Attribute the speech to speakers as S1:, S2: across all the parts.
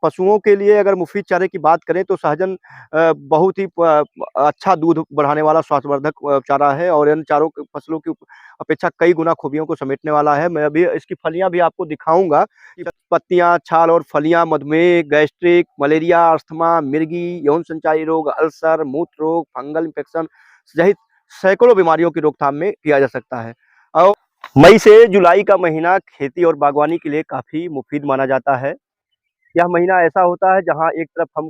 S1: पशुओं के लिए अगर मुफ़ीद चारे की बात करें तो सहजन बहुत ही अच्छा दूध बढ़ाने वाला स्वास्थ्यवर्धक चारा है और इन चारों फसलों की अपेक्षा कई गुना खूबियों को समेटने वाला है। मैं अभी इसकी फलियाँ भी आपको दिखाऊँगा कि पत्तियाँ, छाल और फलियाँ मधुमेह, गैस्ट्रिक, मलेरिया, अस्थमा, मिर्गी, यौन संचारी रोग, अल्सर, मूत्र रोग, फंगल इन्फेक्शन सहित सैकड़ों बीमारियों की रोकथाम में किया जा सकता है। और मई से जुलाई का महीना खेती और बागवानी के लिए काफ़ी मुफीद माना जाता है। यह महीना ऐसा होता है जहाँ एक तरफ हम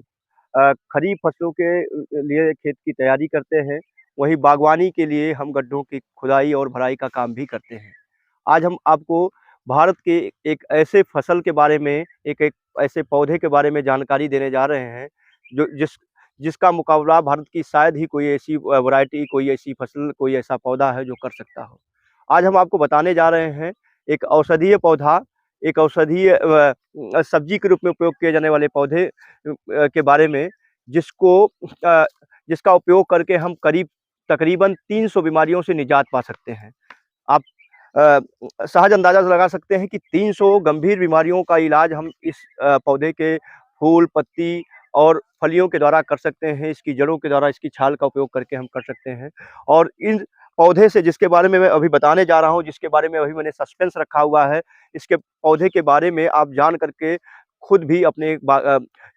S1: खरीफ फसलों के लिए खेत की तैयारी करते हैं, वहीं बागवानी के लिए हम गड्ढों की खुदाई और भराई का काम भी करते हैं। आज हम आपको भारत के एक ऐसे फसल के बारे में, एक एक ऐसे पौधे के बारे में जानकारी देने जा रहे हैं, जो जिसका मुकाबला भारत की शायद ही कोई ऐसी वैरायटी, कोई ऐसी फसल, कोई ऐसा पौधा है जो कर सकता हो। आज हम आपको बताने जा रहे हैं एक औषधीय पौधा, एक औषधीय सब्जी के रूप में उपयोग किए जाने वाले पौधे के बारे में, जिसको जिसका उपयोग करके हम तकरीबन 300 बीमारियों से निजात पा सकते हैं। आप अ, सहज अंदाज़ा लगा सकते हैं कि 300 गंभीर बीमारियों का इलाज हम इस पौधे के फूल, पत्ती और फलियों के द्वारा कर सकते हैं, इसकी जड़ों के द्वारा, इसकी छाल का उपयोग करके हम कर सकते हैं। और इन पौधे से जिसके बारे में मैं अभी बताने जा रहा हूँ, जिसके बारे में अभी मैंने सस्पेंस रखा हुआ है, इसके पौधे के बारे में आप जान करके खुद भी अपने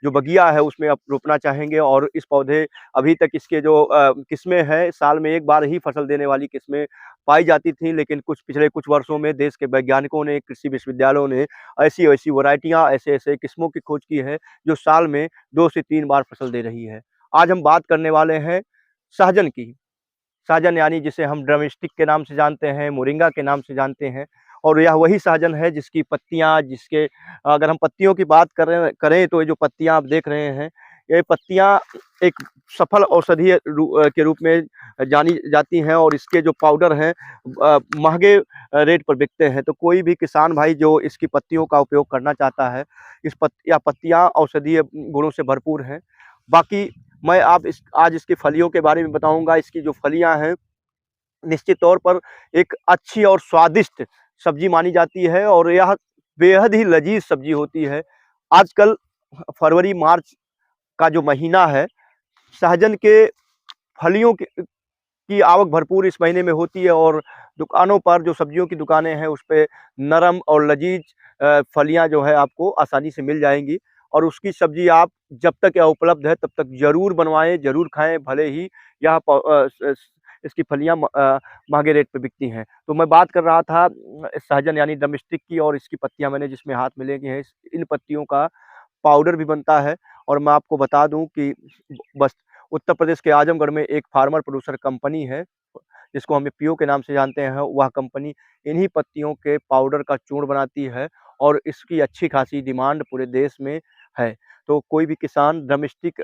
S1: जो बगिया है उसमें आप रोपना चाहेंगे। और इस पौधे अभी तक इसके जो किस्में हैं, साल में एक बार ही फसल देने वाली किस्में पाई जाती थी, लेकिन पिछले कुछ वर्षों में देश के वैज्ञानिकों ने, कृषि विश्वविद्यालयों ने ऐसी-ऐसी वैरायटियाँ, ऐसे-ऐसे किस्मों की खोज की है, जो साल में 2 से 3 बार फसल दे रही है। आज हम बात करने वाले हैं सहजन की। सहजन यानी जिसे हम ड्रमस्टिक के नाम से जानते हैं, मोरिंगा के नाम से जानते हैं, और यह वही सहजन है जिसकी पत्तियाँ, जिसके अगर हम पत्तियों की बात करें तो ये जो पत्तियाँ आप देख रहे हैं, ये पत्तियाँ एक सफल औषधीय के रूप में जानी जाती हैं और इसके जो पाउडर हैं महँगे रेट पर बिकते हैं। तो कोई भी किसान भाई जो इसकी पत्तियों का उपयोग करना चाहता है, पत्तियाँ औषधीय गुणों से भरपूर हैं। बाकी मैं आज इसकी फलियों के बारे में बताऊँगा। इसकी जो फलियाँ हैं, निश्चित तौर पर एक अच्छी और स्वादिष्ट सब्ज़ी मानी जाती है और यह बेहद ही लज़ीज़ सब्ज़ी होती है। आजकल फरवरी-मार्च का जो महीना है, सहजन के फलियों की आवक भरपूर इस महीने में होती है और दुकानों पर, जो सब्जियों की दुकानें हैं, उस पे नरम और लज़ीज़ फलियाँ जो है आपको आसानी से मिल जाएँगी। और उसकी सब्ज़ी आप जब तक यह उपलब्ध है तब तक ज़रूर बनवाएँ, ज़रूर खाएँ, भले ही यह इसकी फलियाँ महँगे रेट पे बिकती हैं। तो मैं बात कर रहा था सहजन यानी ड्रमस्टिक की, और इसकी पत्तियाँ मैंने जिसमें हाथ में लेके हैं, इन पत्तियों का पाउडर भी बनता है। और मैं आपको बता दूँ कि बस उत्तर प्रदेश के आजमगढ़ में एक फार्मर प्रोड्यूसर कंपनी है, जिसको हम एपीओ के नाम से जानते हैं। वह कंपनी इन्हीं पत्तियों के पाउडर का चूर्ण बनाती है और इसकी अच्छी खासी डिमांड पूरे देश में है। तो कोई भी किसान ड्रमस्टिक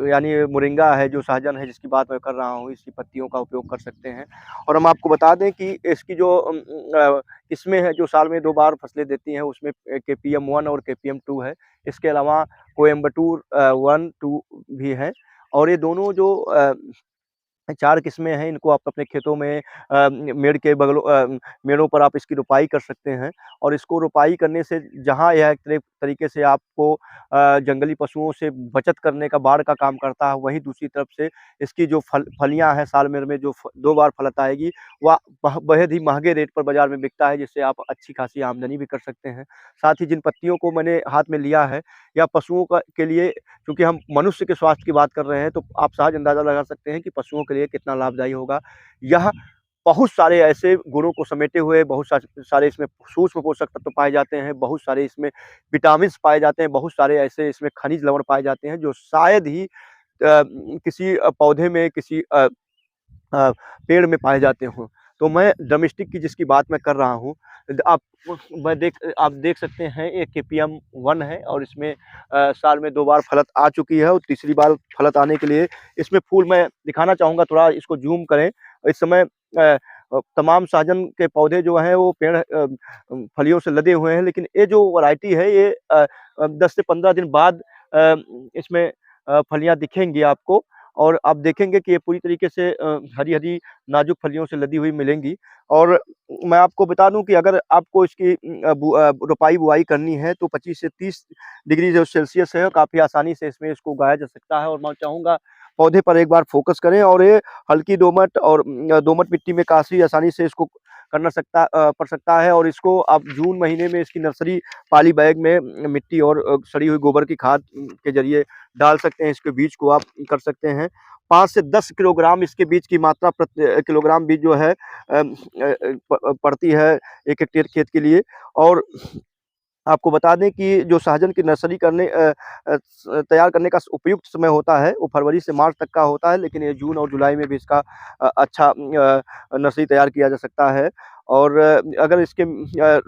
S1: यानी मोरिंगा है, जो सहजन है जिसकी बात मैं कर रहा हूँ, इसकी पत्तियों का उपयोग कर सकते हैं। और हम आपको बता दें कि इसकी जो किस्में हैं, जो साल में 2 बार फसलें देती हैं, उसमें केपीएम 1 और केपीएम 2 है। इसके अलावा कोयम्बटूर 1, 2 भी हैं। और ये दोनों जो 4 किस्में हैं, इनको आप अपने खेतों में मेड़ों पर आप इसकी रोपाई कर सकते हैं। और इसको रोपाई करने से जहाँ यह एक तरीके से आपको जंगली पशुओं से बचत करने का, बाड़ का काम करता है, वहीं दूसरी तरफ से इसकी जो फलियाँ हैं, साल भर में जो 2 बार फलत आएगी, वह बेहद ही महँगे रेट पर बाज़ार में बिकता है, जिससे आप अच्छी खासी आमदनी भी कर सकते हैं। साथ ही जिन पत्तियों को मैंने हाथ में लिया है, या पशुओं के लिए, क्योंकि हम मनुष्य के स्वास्थ्य की बात कर रहे हैं, तो आप सहज अंदाज़ा लगा सकते हैं कि पशुओं के लिए कितना लाभदायी होगा। यह बहुत सारे ऐसे गुणों को समेटे हुए, बहुत सारे इसमें सूक्ष्म पोषक तत्व पाए जाते हैं, बहुत सारे इसमें विटामिन्स पाए जाते हैं, बहुत सारे ऐसे इसमें खनिज लवण पाए जाते हैं, जो शायद ही किसी पौधे में, किसी पेड़ में पाए जाते हों। तो मैं ड्रमस्टिक की जिसकी बात मैं कर रहा हूँ, आप आप देख सकते हैं, ये केपीएम 1 है और इसमें साल में 2 बार फलत आ चुकी है और तीसरी बार फलत आने के लिए इसमें फूल मैं दिखाना चाहूँगा, थोड़ा इसको ज़ूम करें। इस समय तमाम सहजन के पौधे जो हैं वो पेड़ फलियों से लदे हुए हैं, लेकिन ये जो वैरायटी है, ये 10 से 15 दिन बाद इसमें फलियाँ दिखेंगी आपको। और आप देखेंगे कि ये पूरी तरीके से हरी-हरी नाजुक फलियों से लदी हुई मिलेंगी। और मैं आपको बता दूँ कि अगर आपको इसकी रोपाई-बुआई करनी है तो 25 से 30 डिग्री जो सेल्सियस है, काफ़ी आसानी से इसमें इसको उगाया जा सकता है। और मैं चाहूँगा पौधे पर एक बार फ़ोकस करें, और ये हल्की दोमट और दोमट मिट्टी में काफ़ी आसानी से इसको पड़ सकता है। और इसको आप जून महीने में इसकी नर्सरी पॉली बैग में मिट्टी और सड़ी हुई गोबर की खाद के ज़रिए डाल सकते हैं। इसके बीज को आप कर सकते हैं। 5 से 10 किलोग्राम इसके बीज की मात्रा प्रति किलोग्राम बीज जो है पड़ती है 1 हेक्टेयर खेत के लिए। और आपको बता दें कि जो सहजन की नर्सरी तैयार करने का उपयुक्त समय होता है, वो फरवरी से मार्च तक का होता है, लेकिन ये जून और जुलाई में भी इसका अच्छा नर्सरी तैयार किया जा सकता है। और अगर इसके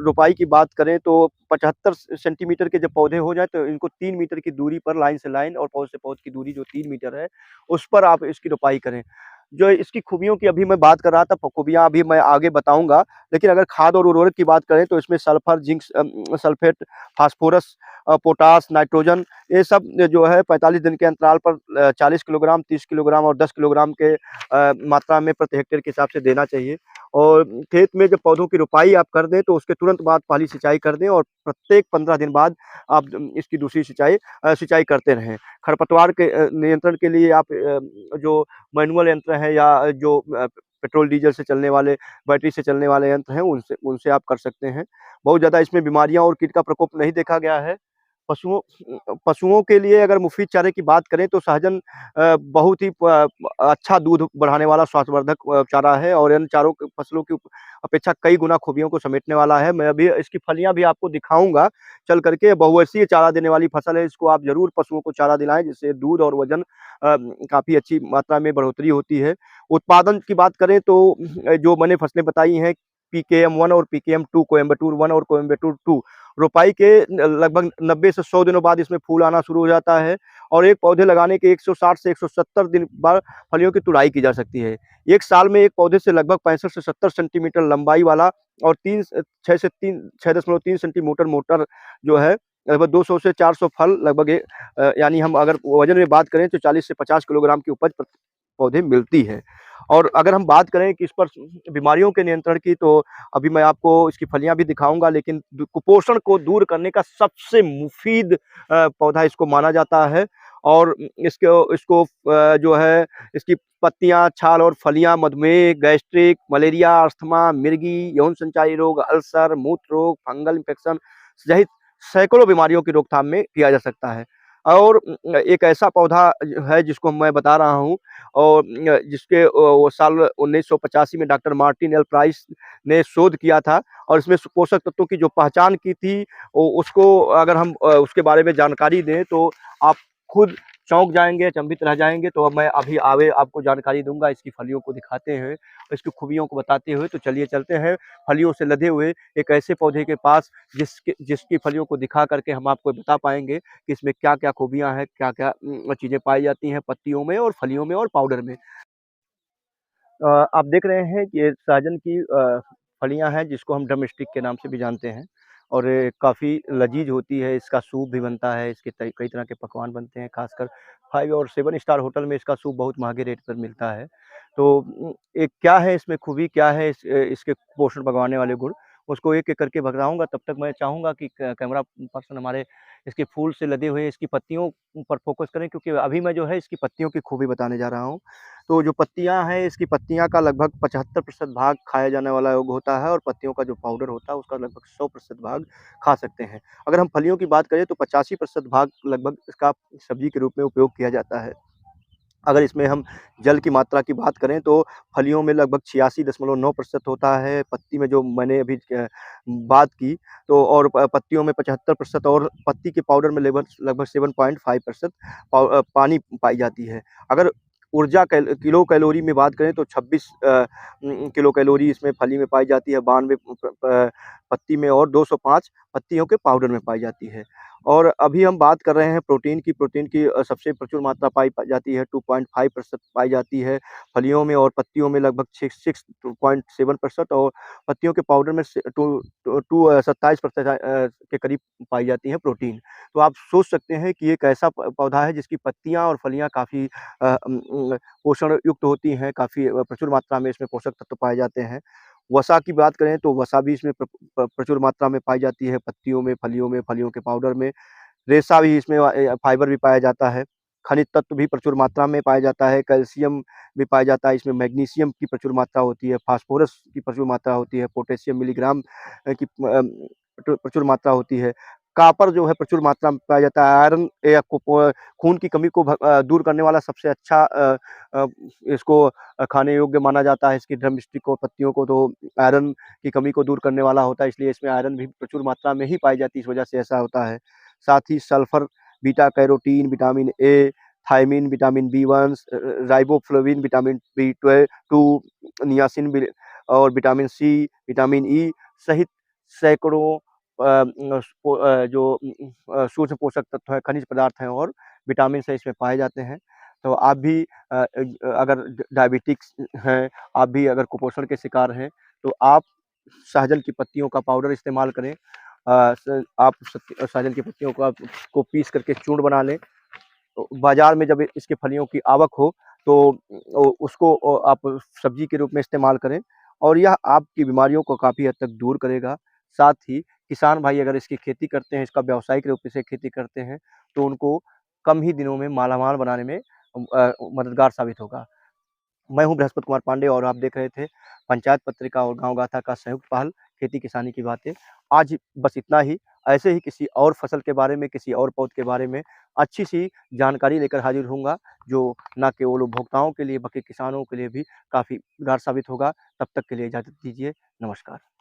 S1: रोपाई की बात करें तो 75 सेंटीमीटर के जब पौधे हो जाएँ तो इनको 3 मीटर की दूरी पर लाइन से लाइन और पौध से पौध की दूरी जो 3 मीटर है, उस पर आप इसकी रोपाई करें। जो इसकी खूबियों की अभी मैं बात कर रहा था, खूबियाँ अभी मैं आगे बताऊँगा। लेकिन अगर खाद और उर्वरक की बात करें तो इसमें sulphur, zinc, sulphate, phosphorus, potash, nitrogen, ये सब जो है 45 दिन के अंतराल पर 40 किलोग्राम, 30 किलोग्राम और 10 किलोग्राम के मात्रा में प्रति हेक्टेयर के हिसाब से देना चाहिए। और खेत में जब पौधों की रोपाई आप कर दें तो उसके तुरंत बाद पहली सिंचाई कर दें, और प्रत्येक 15 दिन बाद आप इसकी दूसरी सिंचाई करते रहें। खरपतवार के नियंत्रण के लिए आप जो मैनुअल यंत्र है या जो पेट्रोल डीजल से चलने वाले, बैटरी से चलने वाले यंत्र हैं, उनसे उनसे आप कर सकते हैं। बहुत ज़्यादा इसमें बीमारियाँ और कीट का प्रकोप नहीं देखा गया है। पशुओं पशुओं के लिए अगर मुफ़ीद चारे की बात करें तो सहजन बहुत ही अच्छा दूध बढ़ाने वाला स्वास्थ्यवर्धक चारा है, और अन्य चारों फसलों की अपेक्षा कई गुना खूबियों को समेटने वाला है। मैं अभी इसकी फलियाँ भी आपको दिखाऊँगा चल करके। बहुवर्षीय चारा देने वाली फसल है, इसको आप ज़रूर पशुओं को चारा दिलाएँ, जिससे दूध और वज़न काफ़ी अच्छी मात्रा में बढ़ोतरी होती है। उत्पादन की बात करें तो जो मैंने फसलें बताई हैं, पीकेएम 1 और पीकेएम 2, कोयंबटूर 1 और कोयंबटूर 2, रोपाई के लगभग 90 से 100 दिनों बाद इसमें फूल आना शुरू हो जाता है, और एक पौधे लगाने के 160 से 170 दिन बाद फलियों की तुड़ाई की जा सकती है। एक साल में एक पौधे से लगभग 65 से 70 सेंटीमीटर लंबाई वाला और 6.3 सेंटीमीटर मोटा जो है, लगभग 200 से 400 फल लगभग यानी हम अगर वज़न में बात करें तो 40 से 50 किलोग्राम की उपज प्रति पौधे मिलती है। और अगर हम बात करें कि इस पर बीमारियों के नियंत्रण की, तो अभी मैं आपको इसकी फलियाँ भी दिखाऊँगा, लेकिन कुपोषण को दूर करने का सबसे मुफ़ीद पौधा इसको माना जाता है। और इसको इसको जो है इसकी पत्तियाँ, छाल और फलियाँ मधुमेह, गैस्ट्रिक, मलेरिया, अस्थमा, मिर्गी, यौन संचारी रोग, अल्सर, मूत्र रोग, फंगल इन्फेक्शन सहित सैकड़ों बीमारियों की रोकथाम में किया जा सकता है। और एक ऐसा पौधा है जिसको मैं बता रहा हूँ, और जिसके वो साल 1985 में डॉक्टर मार्टिन एल प्राइस ने शोध किया था, और इसमें पोषक तत्वों की जो पहचान की थी, उसको अगर हम उसके बारे में जानकारी दें तो आप खुद चौंक जाएँगे, अचंभित रह जाएँगे। तो अब मैं अभी आगे आपको जानकारी दूँगा इसकी फलियों को दिखाते हुए, इसकी खूबियों को बताते हुए। तो चलिए चलते हैं फलियों से लदे हुए एक ऐसे पौधे के पास जिसकी फलियों को दिखा करके हम आपको बता पाएँगे कि इसमें क्या-क्या खूबियाँ हैं, क्या-क्या चीज़ें पाई जाती हैं पत्तियों में और फलियों में और पाउडर में। आप देख रहे हैं कि ये सहजन की फलियाँ हैं, जिसको हम ड्रम स्टिक के नाम से भी जानते हैं, और काफ़ी लज़ीज़ होती है। इसका सूप भी बनता है, इसके कई तरह के पकवान बनते हैं, खासकर 5 और 7 स्टार होटल में इसका सूप बहुत महँगे रेट पर मिलता है। तो एक क्या है इसमें खूबी, क्या है इसके पोषण बढ़ाने वाले गुण, उसको एक-एक करके बताऊँगा। तब तक मैं चाहूँगा कि कैमरा पर्सन हमारे इसके फूल से लदे हुए इसकी पत्तियों पर फ़ोकस करें, क्योंकि अभी मैं जो है इसकी पत्तियों की खूबी बताने जा रहा हूँ। तो जो पत्तियाँ हैं, इसकी पत्तियाँ का लगभग 75% भाग खाया जाने वाला योग होता है, और पत्तियों का जो पाउडर होता है उसका लगभग 100% भाग खा सकते हैं। अगर हम फलियों की बात करें तो 85% भाग लगभग इसका सब्जी के रूप में उपयोग किया जाता है। अगर इसमें हम जल की मात्रा की बात करें तो फलियों में लगभग 86.9% होता है, पत्ती में जो मैंने अभी बात की, तो और पत्तियों में 75%, और पत्ती के पाउडर में लगभग लगभग 7.5% पानी पाई जाती है। अगर ऊर्जा किलो कैलोरी में बात करें तो 26 किलो कैलोरी इसमें फली में पाई जाती है, 92 पत्ती में, और 205 पत्तियों के पाउडर में पाई जाती है। और अभी हम बात कर रहे हैं प्रोटीन की सबसे प्रचुर मात्रा पाई जाती है 2.5% पाई जाती है फलियों में और पत्तियों में लगभग 6.7% और पत्तियों के पाउडर में 27% के करीब पाई जाती है प्रोटीन। तो आप सोच सकते हैं कि ये एक ऐसा पौधा है जिसकी पत्तियाँ और फलियाँ काफ़ी पोषण युक्त होती हैं, काफ़ी प्रचुर मात्रा में इसमें पोषक तत्व पाए जाते हैं। वसा की बात करें तो वसा भी इसमें प्रचुर मात्रा में पाई जाती है पत्तियों में, फलियों के पाउडर में। रेशा भी इसमें फाइबर भी पाया जाता है। खनिज तत्व भी प्रचुर मात्रा में पाया जाता है, कैल्शियम भी पाया जाता है, इसमें मैग्नीशियम की प्रचुर मात्रा होती है, फास्फोरस की प्रचुर मात्रा होती है, पोटेशियम मिलीग्राम की प्रचुर मात्रा होती है। कॉपर जो है प्रचुर मात्रा में पाया जाता है, आयरन या खून की कमी को दूर करने वाला सबसे अच्छा अ, इसको खाने योग्य माना जाता है, इसकी ड्रम स्टिक और पत्तियों को तो आयरन की कमी को दूर करने वाला होता है, इसलिए इसमें आयरन भी प्रचुर मात्रा में ही पाई जाती है, इस वजह से ऐसा होता है। साथ ही sulphur, beta carotene, vitamin A, thiamine, vitamin B one, riboflavin, vitamin B two, niacin और विटामिन सी, विटामिन ई सहित सैकड़ों सूक्ष्म पोषक तत्व हैं, खनिज पदार्थ हैं और विटामिन से इसमें पाए जाते हैं। तो आप भी अगर डायबिटिक्स हैं, आप भी अगर कुपोषण के शिकार हैं, तो आप सहजन की पत्तियों का पाउडर इस्तेमाल करें। आप सहजन की पत्तियों को पीस करके चूर्ण बना लें। तो बाज़ार में जब इसके फलियों की आवक हो तो उसको आप सब्ज़ी के रूप में इस्तेमाल करें और यह आपकी बीमारियों को काफ़ी हद तक दूर करेगा। साथ ही किसान भाई अगर इसकी खेती करते हैं, इसका व्यावसायिक रूप से खेती करते हैं, तो उनको कम ही दिनों में मालामाल बनाने में मददगार साबित होगा। मैं हूँ बृहस्पति कुमार पांडे और आप देख रहे थे पंचायत पत्रिका और गाँव गाथा का संयुक्त पहल खेती किसानी की बातें। आज बस इतना ही। ऐसे ही किसी और फसल के बारे में, किसी और पौध के बारे में अच्छी-सी जानकारी लेकर हाज़िर होऊँगा, जो ना केवल उपभोक्ताओं के लिए बल्कि किसानों के लिए भी काफ़ी मददगार साबित होगा। तब तक के लिए इजाज़त दीजिए। नमस्कार।